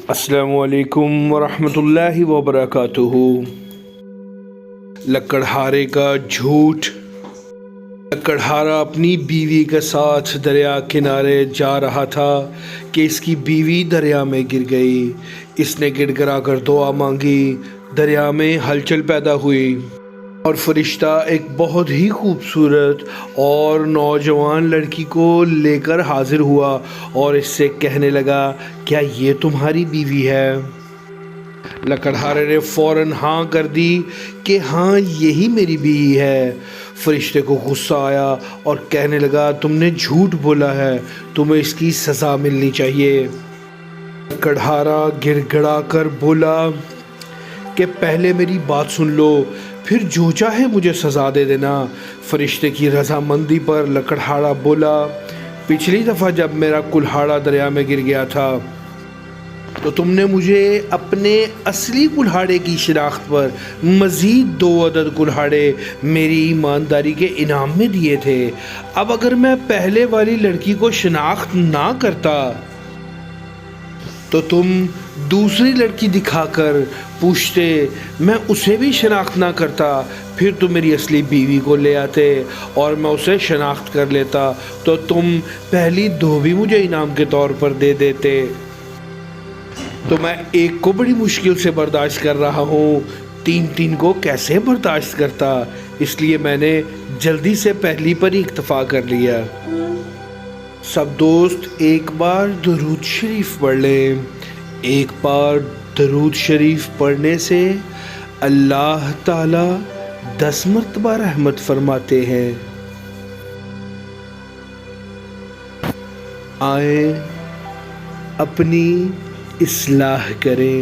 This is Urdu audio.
السلام علیکم ورحمۃ اللہ وبرکاتہ۔ لکڑہارے کا جھوٹ۔ لکڑہارا اپنی بیوی کے ساتھ دریا کنارے جا رہا تھا کہ اس کی بیوی دریا میں گر گئی۔ اس نے گڑ گڑا کر دعا مانگی، دریا میں ہلچل پیدا ہوئی اور فرشتہ ایک بہت ہی خوبصورت اور نوجوان لڑکی کو لے کر حاضر ہوا اور اس سے کہنے لگا، کیا یہ تمہاری بیوی ہے؟ لکڑہارے نے فوراً ہاں کر دی کہ ہاں یہی میری بیوی ہے۔ فرشتے کو غصہ آیا اور کہنے لگا، تم نے جھوٹ بولا ہے، تمہیں اس کی سزا ملنی چاہیے۔ لکڑہارا گڑ گڑا کر بولا کہ پہلے میری بات سن لو، پھر جو چاہے مجھے سزا دے دینا۔ فرشتے کی رضامندی پر لکڑہارا بولا، پچھلی دفعہ جب میرا کلہاڑا دریا میں گر گیا تھا تو تم نے مجھے اپنے اصلی کلہاڑے کی شناخت پر مزید 2 عدد کلہاڑے میری ایمانداری کے انعام میں دیے تھے۔ اب اگر میں پہلے والی لڑکی کو شناخت نہ کرتا تو تم دوسری لڑکی دکھا کر پوچھتے، میں اسے بھی شناخت نہ کرتا، پھر تم میری اصلی بیوی کو لے آتے اور میں اسے شناخت کر لیتا تو تم پہلی 2 بھی مجھے انعام کے طور پر دے دیتے۔ تو میں ایک کو بڑی مشکل سے برداشت کر رہا ہوں، 3 کو کیسے برداشت کرتا؟ اس لیے میں نے جلدی سے پہلی پر ہی اکتفا کر لیا۔ سب دوست ایک بار درود شریف پڑھ لیں۔ ایک بار درود شریف پڑھنے سے اللہ تعالی 10 مرتبہ رحمت فرماتے ہیں۔ آئیں اپنی اصلاح کریں۔